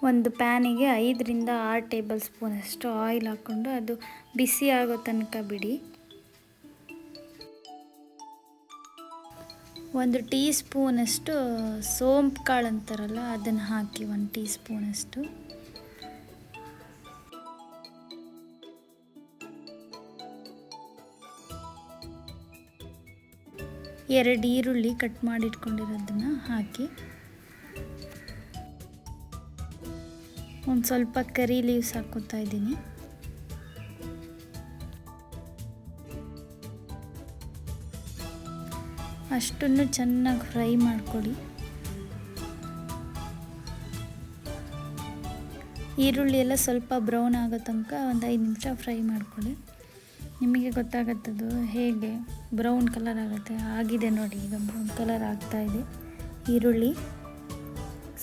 ಒಂದು ಪ್ಯಾನಿಗೆ 5ರಿಂದ 6 ಟೇಬಲ್ ಸ್ಪೂನಷ್ಟು ಆಯಿಲ್ ಹಾಕ್ಕೊಂಡು ಅದು ಬಿಸಿ ಆಗೋ ತನಕ ಬಿಡಿ. 1 ಟೀ ಸ್ಪೂನಷ್ಟು ಸೋಂಪು ಕಾಳು ಅಂತಾರಲ್ಲ ಅದನ್ನು ಹಾಕಿ 1 ಟೀ ಸ್ಪೂನಷ್ಟು. ಎರಡು ಈರುಳ್ಳಿ ಕಟ್ ಮಾಡಿ ಇಟ್ಕೊಂಡಿರೋದನ್ನು ಹಾಕಿ ಒಂದು ಸ್ವಲ್ಪ ಕರಿ ಲೀವ್ಸ್ ಹಾಕ್ಕೊತಾ ಇದ್ದೀನಿ. ಅಷ್ಟನ್ನು ಚೆನ್ನಾಗಿ ಫ್ರೈ ಮಾಡ್ಕೊಳ್ಳಿ. ಈರುಳ್ಳಿ ಎಲ್ಲ ಸ್ವಲ್ಪ ಬ್ರೌನ್ ಆಗೋ ತನಕ ಒಂದು 5 ನಿಮಿಷ ಫ್ರೈ ಮಾಡ್ಕೊಳ್ಳಿ. ನಿಮಗೆ ಗೊತ್ತಾಗುತ್ತದು ಹೇಗೆ ಬ್ರೌನ್ ಕಲರ್ ಆಗುತ್ತೆ. ಆಗಿದೆ ನೋಡಿ, ಈಗ ಬ್ರೌನ್ ಕಲರ್ ಆಗ್ತಾಯಿದೆ ಈರುಳ್ಳಿ.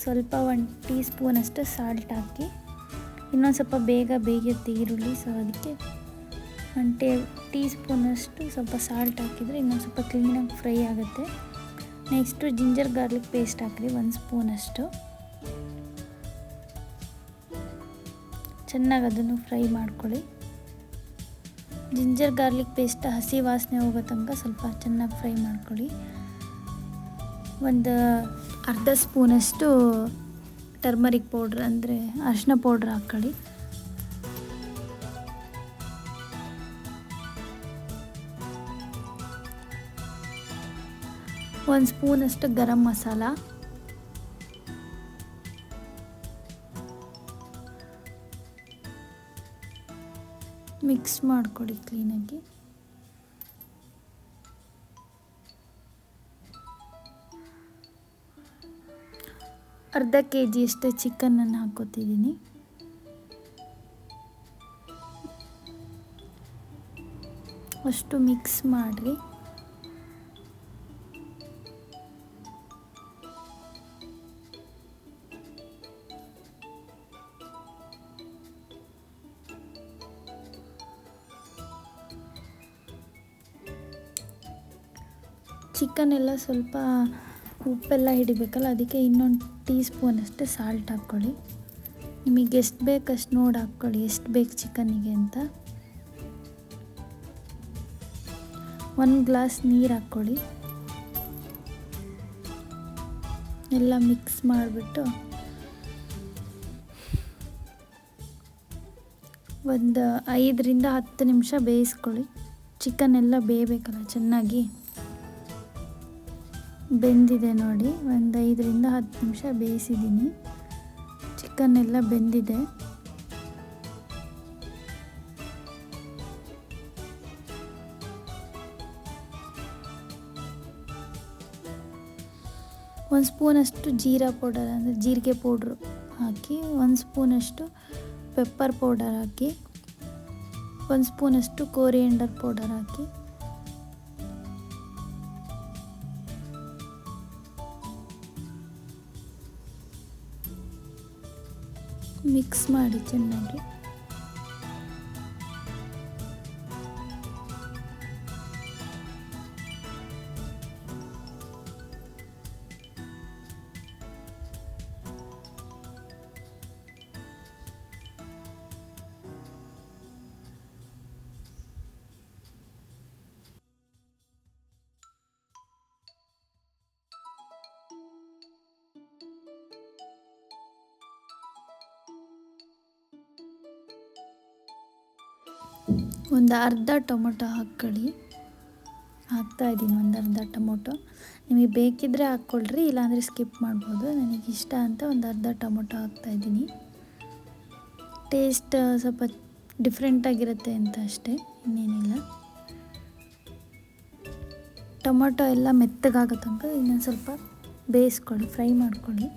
ಸ್ವಲ್ಪ 1 ಟೀ ಸ್ಪೂನಷ್ಟು ಸಾಲ್ಟ್ ಹಾಕಿ, ಇನ್ನೊಂದು ಸ್ವಲ್ಪ ಬೇಗ ಬೇಯುತ್ತೆ ಈರುಳ್ಳಿ. ಸೊ ಅದಕ್ಕೆ 1 ಟೀ ಸ್ಪೂನಷ್ಟು ಸ್ವಲ್ಪ ಸಾಲ್ಟ್ ಹಾಕಿದರೆ ಇನ್ನೊಂದು ಸ್ವಲ್ಪ ಕ್ಲೀನಾಗಿ ಫ್ರೈ ಆಗುತ್ತೆ. ನೆಕ್ಸ್ಟು ಜಿಂಜರ್ ಗಾರ್ಲಿಕ್ ಪೇಸ್ಟ್ ಹಾಕಿರಿ 1 ಸ್ಪೂನಷ್ಟು. ಚೆನ್ನಾಗಿ ಅದನ್ನು ಫ್ರೈ ಮಾಡ್ಕೊಳ್ಳಿ. ಜಿಂಜರ್ ಗಾರ್ಲಿಕ್ ಪೇಸ್ಟ್ ಹಸಿ ವಾಸನೆ ಹೋಗೋ ತನಕ ಸ್ವಲ್ಪ ಚೆನ್ನಾಗಿ ಫ್ರೈ ಮಾಡ್ಕೊಳ್ಳಿ. ಒಂದು ಅರ್ಧ ಸ್ಪೂನಷ್ಟು ಟರ್ಮರಿಕ್ ಪೌಡ್ರ್ ಅಂದರೆ ಅರಿಶಿನ ಪೌಡ್ರ್ ಹಾಕ್ಕೊಳ್ಳಿ. ಒಂದು ಸ್ಪೂನಷ್ಟು ಗರಂ ಮಸಾಲ, ಮಿಕ್ಸ್ ಮಾಡಿಕೊಡಿ ಕ್ಲೀನಾಗಿ. ಅರ್ಧ kg ಅಷ್ಟು ಚಿಕನನ್ನು ಹಾಕ್ಕೊತಿದ್ದೀನಿ. ಅಷ್ಟು ಮಿಕ್ಸ್ ಮಾಡಿರಿ. ಚಿಕನ್ ಎಲ್ಲ ಸ್ವಲ್ಪ ಉಪ್ಪೆಲ್ಲ ಹಿಡಿಬೇಕಲ್ಲ, ಅದಕ್ಕೆ ಇನ್ನೊಂದು ಟೀ ಸ್ಪೂನಷ್ಟು ಸಾಲ್ಟ್ ಹಾಕ್ಕೊಳ್ಳಿ. ನಿಮಗೆ ಎಷ್ಟು ಬೇಕಷ್ಟು ನೋಡಿ ಹಾಕ್ಕೊಳ್ಳಿ, ಎಷ್ಟು ಬೇಕು ಚಿಕನ್ನಿಗೆ ಅಂತ. 1 ಗ್ಲಾಸ್ ನೀರು ಹಾಕ್ಕೊಳ್ಳಿ. ಎಲ್ಲ ಮಿಕ್ಸ್ ಮಾಡಿಬಿಟ್ಟು ಒಂದು 5ರಿಂದ 10 ನಿಮಿಷ ಬೇಯಿಸ್ಕೊಳ್ಳಿ. ಚಿಕನ್ ಎಲ್ಲ ಬೇಯಬೇಕಲ್ಲ ಚೆನ್ನಾಗಿ. ಬೆಂದಿದೆ ನೋಡಿ, ಒಂದು 5ರಿಂದ 10 ನಿಮಿಷ ಬೇಯಿಸಿದ್ದೀನಿ. ಚಿಕನ್ ಎಲ್ಲ ಬೆಂದಿದೆ. ಒಂದು ಸ್ಪೂನಷ್ಟು ಜೀರಾ ಪೌಡರ್ ಅಂದರೆ ಜೀರಿಗೆ ಪೌಡ್ರು ಹಾಕಿ, 1 ಸ್ಪೂನಷ್ಟು ಪೆಪ್ಪರ್ ಪೌಡರ್ ಹಾಕಿ, 1 ಸ್ಪೂನಷ್ಟು ಕೋರಿಯಂಡರ್ ಪೌಡರ್ ಹಾಕಿ, ಮಿಕ್ಸ್ ಮಾಡಿ ಚೆನ್ನಾಗಿ. ಒಂದು ಅರ್ಧ ಟೊಮೊಟೊ ಹಾಕ್ಕೊಳ್ಳಿ. ಹಾಕ್ತಾಯಿದ್ದೀನಿ ಒಂದು ಅರ್ಧ ಟೊಮೊಟೊ. ನಿಮಗೆ ಬೇಕಿದ್ದರೆ ಹಾಕ್ಕೊಳ್ರಿ, ಇಲ್ಲಾಂದರೆ ಸ್ಕಿಪ್ ಮಾಡ್ಬೋದು. ನನಗೆ ಇಷ್ಟ ಅಂತ ಒಂದು ಅರ್ಧ ಟೊಮೊಟೊ ಹಾಕ್ತಾಯಿದ್ದೀನಿ. ಟೇಸ್ಟ್ ಸ್ವಲ್ಪ ಡಿಫ್ರೆಂಟಾಗಿರುತ್ತೆ ಅಂತ ಅಷ್ಟೇ, ಇನ್ನೇನಿಲ್ಲ. ಟೊಮೊಟೊ ಎಲ್ಲ ಮೆತ್ತಗಾಗೋ ತನಕ ಇನ್ನೊಂದು ಸ್ವಲ್ಪ ಬೇಯಿಸ್ಕೊಳ್ಳಿ, ಫ್ರೈ ಮಾಡ್ಕೊಳ್ಳಿ.